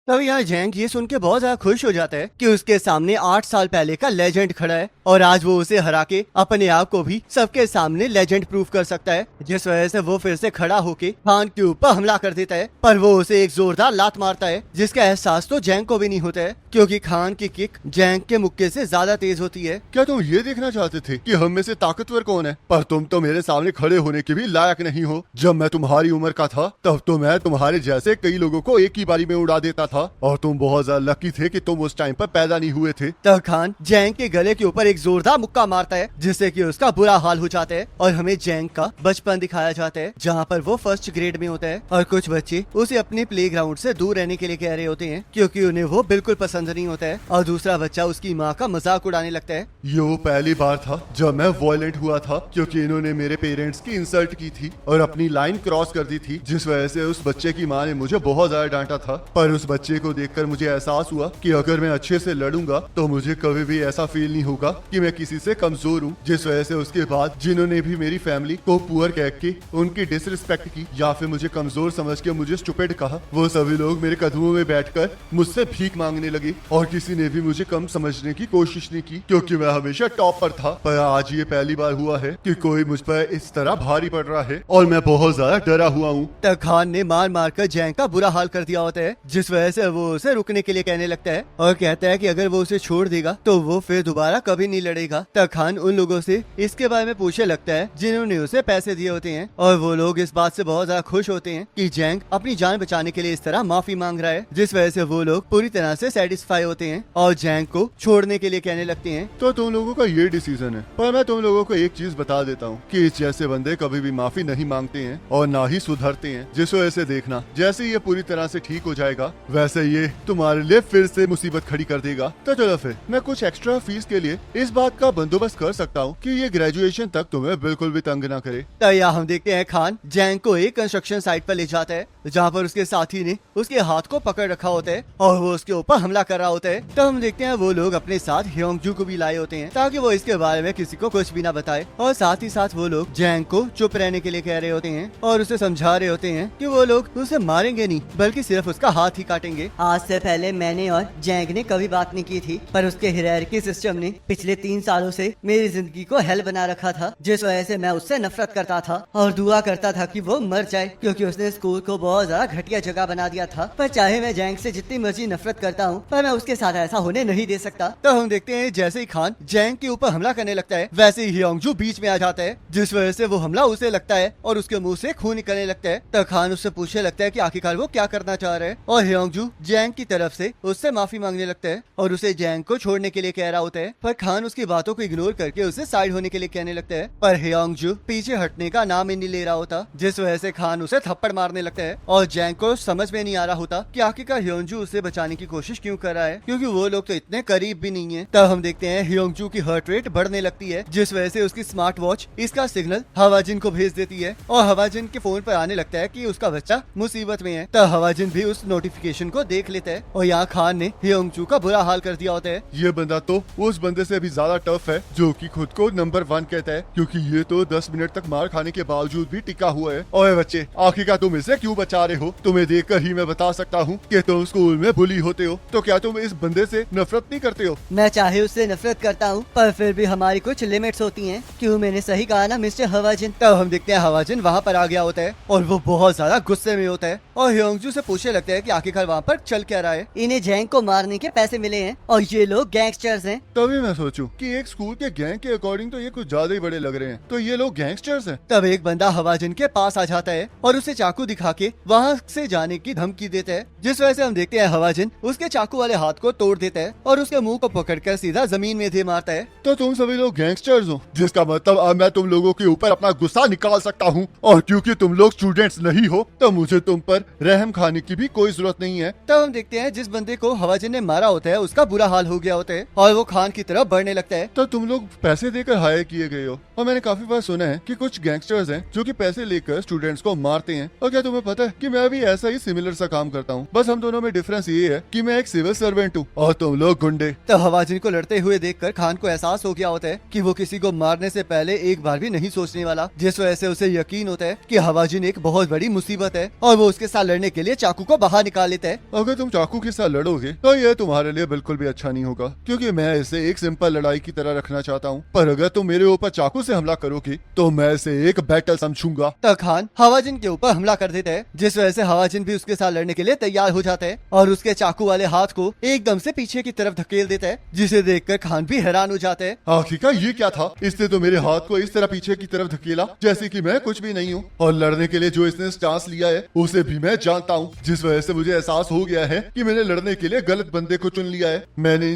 तब यहाँ जैंग ये सुन के बहुत ज्यादा खुश हो जाता है कि उसके सामने 8 साल पहले का लेजेंड खड़ा है और आज वो उसे हरा के अपने आप को भी सबके सामने लेजेंड प्रूव कर सकता है, जिस वजह से वो फिर से खड़ा होके खान के ऊपर हमला कर देता है। पर वो उसे एक जोरदार लात मारता है जिसका एहसास तो जैंग को भी नहीं होता है, क्योंकि खान की किक जैंग के मुक्के से ज्यादा तेज होती है। क्या तुम ये देखना चाहते थे कि हम में से ताकतवर कौन है? पर तुम तो मेरे सामने खड़े होने के भी लायक नहीं हो। जब मैं तुम्हारी उम्र का था तब तो मैं तुम्हारे जैसे कई लोगों को एक ही बारी में उड़ा देता था और तुम बहुत ज्यादा लकी थे कि तुम उस टाइम पर पैदा नहीं हुए थे। तब खान जैंग के गले के ऊपर एक जोरदार मुक्का मारता है जिससे कि उसका बुरा हाल हो जाता है और हमें जैंग का बचपन दिखाया जाता है जहाँ पर वो फर्स्ट ग्रेड में होता है और कुछ बच्चे उसे अपने प्लेग्राउंड से दूर रहने के लिए कह रहे होते हैं क्योंकि उन्हें वो बिल्कुल पसंद नहीं होता है और दूसरा बच्चा उसकी माँ का मजाक उड़ाने लगता है। ये वो पहली बार था जब मैं वॉयलेंट हुआ था क्योंकि इन्होंने मेरे पेरेंट्स की इंसल्ट की थी और अपनी लाइन क्रॉस कर दी थी, जिस वजह से उस बच्चे की माँ ने मुझे बहुत ज्यादा डांटा था। पर उस बच्चे को देखकर मुझे एहसास हुआ कि अगर मैं अच्छे से लड़ूंगा तो मुझे कभी भी ऐसा फील नहीं होगा कि मैं किसी से कमजोर हूँ। जिस वजह से उसके बाद जिन्होंने भी मेरी फैमिली को पुअर कह के उनकी डिसरिस्पेक्ट की या फिर मुझे कमजोर समझ के मुझे स्टूपिड कहा, वो सभी लोग मेरे कदमों में बैठकर मुझसे भीख मांगने लगे और किसी ने भी मुझे कम समझने की कोशिश नहीं की क्योंकि मैं हमेशा टॉप पर था। पर आज ये पहली बार हुआ है कि कोई मुझ पर इस तरह भारी पड़ रहा है और मैं बहुत ज्यादा डरा हुआ हूँ। तब खान ने मार मार कर जैंग का बुरा हाल कर दिया होता है, जिस वजह से वो उसे रुकने के लिए कहने लगता है और कहता है कि अगर वो उसे छोड़ देगा तो वो फिर दोबारा कभी नहीं लड़ेगा। तब खान उन लोगों से इसके बारे में पूछने लगता है जिन्होंने उसे पैसे दिए होते हैं और वो लोग इस बात से बहुत ज्यादा खुश होते हैं कि जैंग अपनी जान बचाने के लिए इस तरह माफी मांग रहा है, जिस वजह से वो लोग पूरी तरह से सेटिस्फाई होते हैं और जैंग को छोड़ने के लिए कहने लगते हैं। तो तुम लोगों का ये डिसीजन है, पर मैं तुम लोगों को एक चीज बता देता हूँ कि इस जैसे बंदे कभी भी माफी नहीं मांगते हैं और ना ही सुधरते हैं। जिस वजह से देखना जैसे ये पूरी तरह से ठीक हो जाएगा वैसे ये तुम्हारे लिए फिर से मुसीबत खड़ी कर देगा। तो चलो फिर मैं कुछ एक्स्ट्रा फीस के लिए इस बात का बंदोबस्त कर सकता हूँ कि ये ग्रेजुएशन तक तुम्हें बिल्कुल भी तंग ना करे। तो यहाँ हम देखते हैं खान जैंग को एक कंस्ट्रक्शन साइट पर ले जाता है जहाँ पर उसके साथी ने उसके हाथ को पकड़ रखा होता है और वो उसके ऊपर हमला कर रहा होता है। तो हम देखते हैं वो लोग अपने साथ ह्योंगजू को भी लाए होते हैं ताकि वो इसके बारे में किसी को कुछ भी ना बताए और साथ ही साथ वो लोग जैंग को चुप रहने के लिए कह रहे होते हैं और उसे समझा रहे होते हैं कि वो लोग उसे मारेंगे नहीं बल्कि सिर्फ उसका हाथ ही काटेंगे। आज से पहले मैंने और जैंग ने कभी बात नहीं की थी, पर उसके हायरार्की सिस्टम ने पिछले 3 सालों से मेरी जिंदगी को हेल बना रखा था, जिस वजह से मैं उससे नफरत करता था और दुआ करता था कि वो मर जाए क्योंकि उसने स्कूल को बहुत ज्यादा घटिया जगह बना दिया था। पर चाहे मैं जैंग से जितनी मर्जी नफरत करता हूँ पर मैं उसके साथ ऐसा होने नहीं दे सकता। तो हम देखते हैं जैसे ही खान जैंग के ऊपर हमला करने लगता है वैसे ही ह्योंगजू बीच में आ जाता है, जिस वजह से वो हमला उसे लगता है और उसके मुंह से खून निकलने लगता है। तो खान उससे पूछने लगता है कि आखिरकार वो क्या करना चाह रहा है और ह्योंगजू जैंग की तरफ से उससे माफी मांगने लगता है और उसे जैंग को छोड़ने के लिए कह रहा होता है। पर खान उसकी बातों को इग्नोर करके उसे साइड होने के लिए कहने लगता है, पर ह्योंगजू पीछे हटने का नाम ही नहीं ले रहा होता, जिस वजह से खान उसे थप्पड़ मारने लगता है और जैंग को समझ में नहीं आ रहा होता कि आखिरकार ह्योंगजू उसे बचाने की कोशिश क्यों कर रहा है क्योंकि वो लोग तो इतने करीब भी नहीं है। तब हम देखते हैं ह्योंगजू की हार्ट रेट बढ़ने लगती है, जिस वजह से उसकी स्मार्ट वॉच इसका सिग्नल हवाजिन को भेज देती है और हवाजिन के फोन पर आने लगता है कि उसका बच्चा मुसीबत में है। तब हवाजिन भी उस नोटिफिकेशन को देख लेता है और यहाँ खान ने ह्योंगजू का बुरा हाल कर दिया होता है। ये बंदा तो उस बंदे से भी ज्यादा टफ है जो कि खुद को नंबर 1 कहता है, क्योंकि ये तो 10 मिनट तक मार खाने के बावजूद भी टिका हुआ है। ओए बच्चे, आखिरकार तुम इसे क्यों बचा रहे हो? तुम्हें देखकर ही मैं बता सकता हूँ कि तुम स्कूल में बुली होते हो, तो क्या तुम इस बंदे से नफरत नहीं करते हो? मैं चाहे उससे नफरत करता हूँ पर फिर भी हमारी कुछ लिमिट्स होती हैं। क्यों, मैंने सही कहा ना मिस्टर हवाजिन? तब हम देखते हैं हवाजिन वहाँ पर आ गया होता है और वो बहुत ज्यादा गुस्से में होता है और ह्योंगजू से पूछने लगता है कि आखिरकार वहाँ पर चल क्या रहा है। इन्हें जैंग को मारने के पैसे मिले हैं और ये लोग गैंगस्टर्स हैं। तभी मैं सोचूं कि एक स्कूल के गैंग के अकॉर्डिंग तो ये कुछ ज्यादा ही बड़े लग रहे हैं, तो ये लोग गैंगस्टर्स हैं। तब एक बंदा हवाजिन के पास आ जाता है और उसे चाकू दिखा के वहाँ से जाने की धमकी देता है, जिस वजह से हम देखते हैं हवाजिन उसके चाकू वाले हाथ को तोड़ देता है और उसके मुंह को पकड़कर सीधा जमीन में दे मारता है। तो तुम सभी लोग गैंगस्टर्स हो, जिसका मतलब अब मैं तुम लोगों के ऊपर अपना गुस्सा निकाल सकता हूँ और क्योंकि तुम लोग स्टूडेंट्स नहीं हो तो मुझे तुम पर रहम खाने की भी कोई जरूरत नहीं है। तब हम देखते हैं जिस बंदे को हवाजिन ने मारा होता है उसका बुरा हाल हो गया होता है और वो खान की तरफ बढ़ने लगता है। तो तुम लोग पैसे देकर हायर किए गए हो और मैंने काफी बार सुना है कि कुछ गैंगस्टर्स हैं जो कि पैसे लेकर स्टूडेंट्स को मारते हैं। और क्या तुम्हें पता है कि मैं भी ऐसा ही सिमिलर सा काम करता हूँ, बस हम दोनों में डिफरेंस ये है कि मैं एक सिविल सर्वेंट हूँ और तुम लोग गुंडे। तब हवाजिन को लड़ते हुए देखकर खान को एहसास हो गया होता है कि वो किसी को मारने से पहले एक बार भी नहीं सोचने वाला, जिस वजह से उसे यकीन होता है कि हवाजिन एक बहुत बड़ी मुसीबत है और वो उसके साथ लड़ने के लिए चाकू को बाहर निकाल लेता है। अगर तुम चाकू के साथ लड़ोगे तो यह तुम्हारे लिए बिल्कुल भी अच्छा नहीं होगा, क्योंकि मैं इसे एक सिंपल लड़ाई की तरह रखना चाहता हूँ। पर अगर तुम मेरे ऊपर चाकू से हमला करोगे तो मैं इसे एक बैटल समझूंगा। तब खान हवाजिन के ऊपर हमला कर देता है, जिस वजह से हवाजिन भी उसके साथ लड़ने के लिए तैयार हो जाता है और उसके चाकू वाले हाथ को एकदम से पीछे की तरफ धकेल देता है, जिसे देखकर खान भी हैरान हो जाता है। आखिरकार ये क्या था? इसने तो मेरे हाथ को इस तरह पीछे की तरफ धकेला जैसे कि मैं कुछ भी नहीं हूँ, और लड़ने के लिए जो इसने स्टांस लिया है उसे भी मैं जानता हूँ, जिस वजह से मुझे एहसास हो गया है कि मैंने लड़ने के लिए गलत बंदे को चुन लिया है। मैंने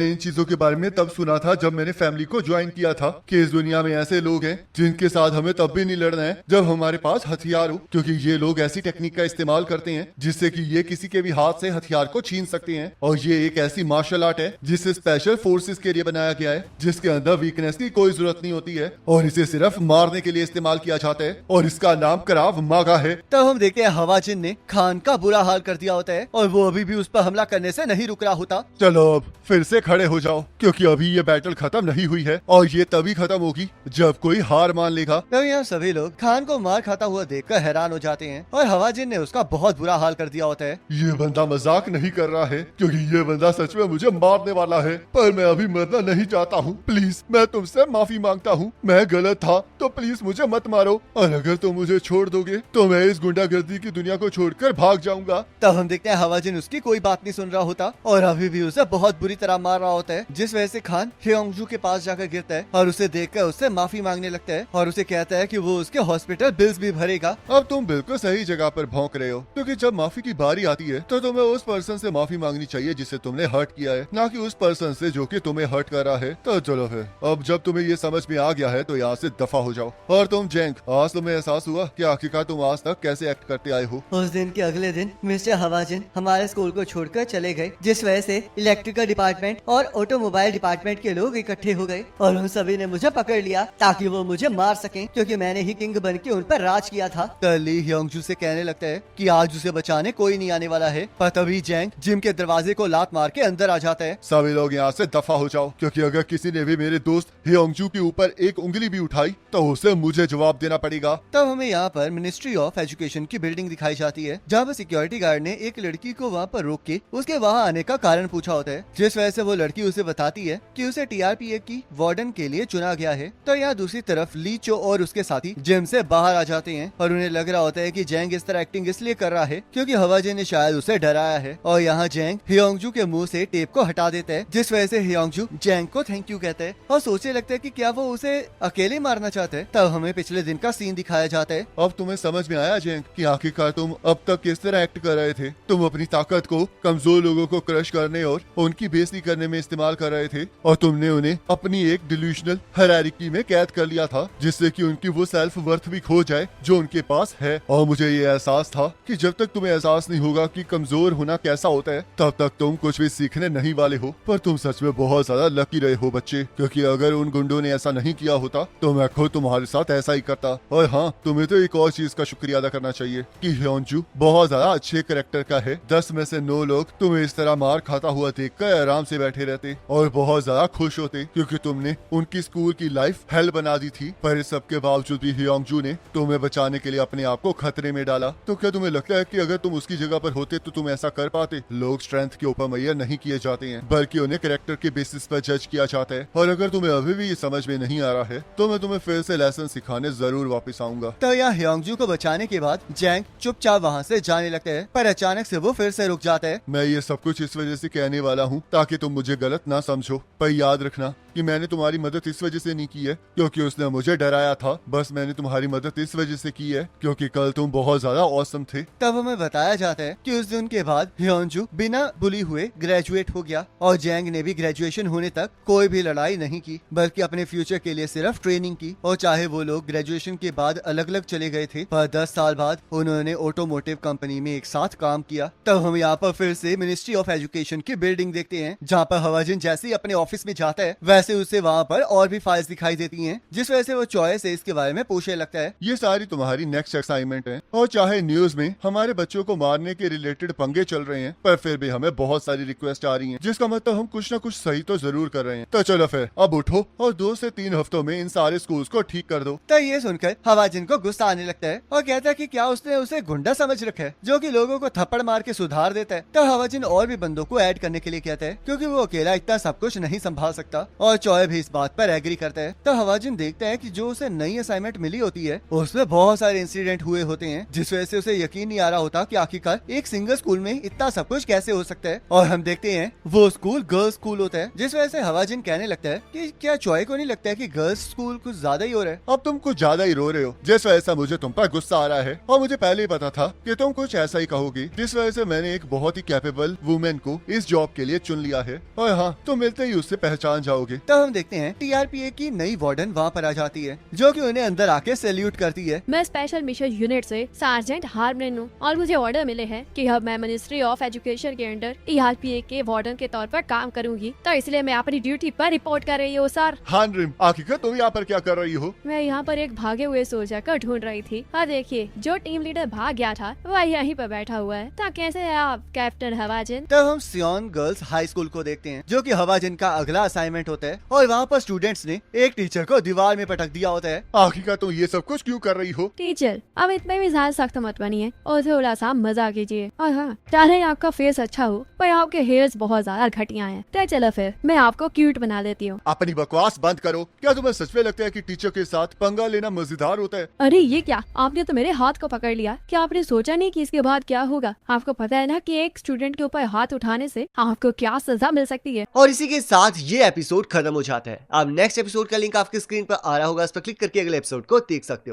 इन चीजों के बारे में तब सुना था जब मैंने फैमिली को ज्वाइन किया था कि इस दुनिया में ऐसे लोग हैं जिनके साथ हमें तब भी नहीं लड़ना है जब हमारे पास हथियार हो, क्योंकि ये लोग ऐसी टेक्निक का इस्तेमाल करते हैं जिससे कि ये किसी के भी हाथ से हथियार को छीन सकते हैं। और ये एक ऐसी मार्शल आर्ट है जिसे स्पेशल फोर्सेस के लिए बनाया गया है, जिसके अंदर वीकनेस की कोई जरूरत नहीं होती है और इसे सिर्फ मारने के लिए इस्तेमाल किया जाता है, और इसका नाम कराव मागा है। तब हम देखते हैं हवाजिन ने खान का बुरा हाल कर दिया होता है और वो अभी भी उस पर हमला करने से नहीं रुक रहा होता। चलो अब फिर से खड़े हो जाओ, क्योंकि अभी ये बैटल खत्म नहीं हुई है और ये तभी खत्म होगी जब कोई हार मान लेगा। तब यहाँ सभी लोग खान को मार खाता हुआ देखकर हैरान हो जाते हैं और हवाजिन ने उसका बहुत बुरा हाल कर दिया होता है। ये बंदा मजाक नहीं कर रहा है, क्योंकि ये बंदा सच में मुझे मारने वाला है, पर मैं अभी मरना नहीं चाहता हूँ। प्लीज मैं तुमसे माफी मांगता हूँ, मैं गलत था तो प्लीज मुझे मत मारो, और अगर तुम मुझे छोड़ दोगे तो मैं इस गुंडागर्दी की दुनिया को छोड़कर भाग जाऊंगा। तब हम देखते हैं हवाजिन उसकी कोई बात नहीं सुन रहा होता और अभी भी उसे बहुत बुरी तरह मार रहा होता है, जिस वजह से खान ह्योंगजू के पास जाकर गिरता है और उसे देखकर उससे माफी मांगने लगता है और उसे कहता है कि वो उसके हॉस्पिटल बिल्स भी भरेगा। अब तुम बिल्कुल सही जगह पर भौंक रहे हो, क्योंकि जब माफी की बारी आती है तो तुम्हें उस पर्सन से माफी मांगनी चाहिए जिसे तुमने हर्ट किया है, ना कि उस पर्सन से जो कि तुम्हें हर्ट कर रहा है। तो चलो फिर, अब जब तुम्हें ये समझ में आ गया है तो यहाँ से दफा हो जाओ। और तुम जैंग, आज तुम्हें एहसास हुआ कि आखिरकार तुम आज तक कैसे एक्ट करते आए हो। उस दिन के अगले दिन मिस्टर हवाजिन हमारे स्कूल को छोड़कर चले गए, जिस वजह से इलेक्ट्रिकल डिपार्टमेंट और ऑटोमोबाइल डिपार्टमेंट के लोग इकट्ठे हो गए और उन सभी ने मुझे पकड़ लिया ताकि वो मुझे मार सकें, क्योंकि मैंने ही किंग बन के उन पर राज किया था। ली ह्योंगजू से कहने लगता है कि आज उसे बचाने कोई नहीं आने वाला है, पर तभी जैंग जिम के दरवाजे को लात मार के अंदर आ जाता है। सभी लोग यहाँ से दफा हो जाओ, क्योंकि अगर किसी ने भी मेरे दोस्त ह्योंगजू के ऊपर एक उंगली भी उठाई तो उसे मुझे जवाब देना पड़ेगा। तब हमें यहाँ पर मिनिस्ट्री ऑफ एजुकेशन की बिल्डिंग दिखाई जाती है, जहाँ पर सिक्योरिटी गार्ड ने एक लड़की को वहाँ पर रोक के उसके वहाँ आने का कारण पूछा होता है, जिस वजह से वो लड़की उसे बताती है कि उसे टीआरपीए की वार्डन के लिए चुना गया है। तो यहाँ दूसरी तरफ ली चो और उसके साथी जिम से बाहर आ जाते हैं और उन्हें लग रहा होता है कि जैंग इस तरह एक्टिंग इसलिए कर रहा है क्योंकि हवाजिन ने शायद उसे डराया है। और यहाँ जैंग ह्योंगजू के मुंह से टेप को हटा देता है, जिस वजह से ह्योंगजू जैंग को थैंक यू कहता है और सोचने लगता है कि क्या वो उसे अकेले मारना चाहते हैं। तब हमें पिछले दिन का सीन दिखाया जाता है। अब तुम्हें समझ में आया जैंग कि आखिरकार तुम अब तक किस तरह एक्ट कर रहे थे। तुम अपनी ताकत को कमजोर लोगों को क्रश करने और उनकी बेइज्जती करने में इस्तेमाल कर रहे थे, और तुमने उन्हें अपनी एक डिल्यूशनल हायरार्की में कैद कर लिया था, जिससे कि उनकी वो सेल्फ वर्थ भी खो जाए जो उनके पास है। और मुझे ये एहसास था कि जब तक तुम्हें एहसास नहीं होगा कि कमजोर होना कैसा होता है, तब तक तुम कुछ भी सीखने नहीं वाले हो। पर तुम सच में बहुत ज्यादा लकी रहे हो बच्चे, क्योंकि अगर उन गुंडों ने ऐसा नहीं किया होता तो मैं खुद तुम्हारे साथ ऐसा ही करता। और हाँ, तुम्हें तो एक और चीज का शुक्रिया अदा करना चाहिए कि ह्योंगजू बहुत ज्यादा अच्छे कैरेक्टर का है। 10 में से 9 लोग तुम्हें इस तरह मार खाता हुआ देखकर आराम से बैठे रहते और बहुत ज्यादा खुश होते, क्योंकि तुमने उनकी स्कूल की लाइफ हेल बना दी थी। पर इस सब के बावजूद भी ह्योंगजू ने तुम्हें बचाने के लिए अपने आप को खतरे में डाला। तो क्या तुम्हें लगता है कि अगर तुम उसकी जगह पर होते तो तुम ऐसा कर पाते? लोग स्ट्रेंथ के ऊपर मैयर नहीं किए जाते हैं, बल्कि उन्हें कैरेक्टर के बेसिस पर जज किया जाता है। और अगर तुम्हें अभी भी ये समझ में नहीं आ रहा है तो मैं तुम्हें फिर से लेसन सिखाने जरूर वापस आऊंगा। तो यहाँ ह्योंगजू को बचाने के बाद जैंग चुपचाप वहाँ से जाने लगता है, पर अचानक से वो फिर से रुक जाता है। मैं ये सब कुछ इस वजह से कहने वाला हूँ ताकि तुम मुझे गलत ना समझो, पर याद रखना कि मैंने तुम्हारी मदद इस वजह से नहीं की है क्योंकि उसने मुझे डराया था। बस मैंने तुम्हारी मदद इस वजह से की है क्योंकि कल तुम बहुत ज्यादा औसम थे। तब हमें बताया जाता है कि उस दिन के बाद ह्योंगजू बिना बुली हुए ग्रेजुएट हो गया और जैंग ने भी ग्रेजुएशन होने तक कोई भी लड़ाई नहीं की, बल्कि अपने फ्यूचर के लिए सिर्फ ट्रेनिंग की। और चाहे वो लोग ग्रेजुएशन के बाद अलग अलग चले गए थे, पर 10 साल बाद उन्होंने ऑटोमोटिव कंपनी में एक साथ काम किया। तब हम यहाँ पर फिर से मिनिस्ट्री ऑफ एजुकेशन की बिल्डिंग देखते हैं, जहाँ पर हवाजिन जैसे ही अपने ऑफिस में जाता है वैसे उसे वहाँ पर और भी फाइल्स दिखाई देती हैं, जिस वजह से वो चॉइस से इसके बारे में पूछने लगता है। ये सारी तुम्हारी नेक्स्ट असाइनमेंट है, और चाहे न्यूज में हमारे बच्चों को मारने के रिलेटेड पंगे चल रहे हैं, पर फिर भी हमें बहुत सारी रिक्वेस्ट आ रही हैं, जिसका मतलब हम कुछ ना कुछ सही तो जरूर कर रहे हैं। तो चलो फिर अब उठो और 2 से 3 हफ्तों में इन सारे स्कूल्स को ठीक कर दो। तो ये सुनकर हवाजिन को गुस्सा आने लगता है और कहता है कि क्या उसने उसे गुंडा समझ रखा है जो कि लोगों को थप्पड़ मार के सुधार देता है। तो हवाजिन और भी बंदों को ऐड करने के लिए कहता है क्योंकि वो अकेला इतना सब कुछ नहीं संभाल सकता और चॉय भी इस बात पर एग्री करता है। तो हवाजिन देखता है कि जो उसे नई असाइनमेंट मिली होती है उसमें बहुत सारे इंसिडेंट हुए होते हैं जिस वजह से उसे यकीन नहीं आ रहा होता कि आखिरकार एक सिंगल स्कूल में इतना सब कुछ कैसे हो सकता है। और हम देखते हैं वो स्कूल गर्ल्स स्कूल होता है जिस वजह से हवाजिन कहने लगता है कि क्या चॉय को नहीं लगता है कि गर्ल्स स्कूल कुछ ज्यादा ही हो रहा है। अब तुम कुछ ज्यादा ही रो रहे हो, जिस वजह से मुझे तुम पर गुस्सा आ रहा है और मुझे पहले ही पता था कि तुम कुछ ऐसा ही कहोगी, जिस वजह से मैंने एक बहुत ही कैपेबल वुमेन को इस जॉब के लिए चुन लिया है। और हाँ, तुम मिलते ही उससे पहचान जाओगे। तब हम देखते हैं टीआरपीए की नई वार्डन वहाँ पर आ जाती है जो कि उन्हें अंदर आके सैल्यूट करती है। मैं स्पेशल मिशन यूनिट से सार्जेंट हार्मन हूँ और मुझे ऑर्डर मिले हैं कि अब मैं मिनिस्ट्री ऑफ एजुकेशन के अंडर ERPA के वार्डन के तौर पर काम करूंगी, तो इसलिए मैं अपनी ड्यूटी पर रिपोर्ट कर रही हूँ सर। हानरिम, आखिर तुम यहाँ पर क्या कर रही हो? मैं यहाँ पर एक भागे हुए सोल्जर को ढूंढ रही थी और देखिए जो टीम लीडर भाग गया था वह यहीं पर बैठा हुआ है। तो कैसे है आप कैप्टन हवाजिन? तब हम सियोन गर्ल्स हाई स्कूल को देखते हैं जो कि हवाजिन का अगला असाइनमेंट होता है और वहाँ पर स्टूडेंट्स ने एक टीचर को दीवार में पटक दिया होता है। आखिर तुम ये सब कुछ क्यों कर रही हो? टीचर अब इतने भी ज्यादा सख्त मत बनिए और थोड़ा सा मजा कीजिए। और हाँ, चाहे आपका फेस अच्छा हो पर आपके हेयर्स बहुत ज्यादा घटिया हैं। तो चलो फिर मैं आपको क्यूट बना देती हूँ। अपनी बकवास बंद करो। क्या तुम्हें सच में लगता है कि टीचर के साथ पंगा लेना मजेदार होता है? अरे ये क्या, आपने तो मेरे हाथ को पकड़ लिया। क्या आपने सोचा नहीं कि इसके बाद क्या होगा? आपको पता है ना कि एक स्टूडेंट के ऊपर हाथ उठाने से आपको क्या सजा मिल सकती है। और इसी के साथ ये एपिसोड खत्म हो जाता है। अब नेक्स्ट एपिसोड का लिंक आपकी स्क्रीन पर आ रहा होगा, उस पर क्लिक करके अगले एपिसोड को देख सकते हो।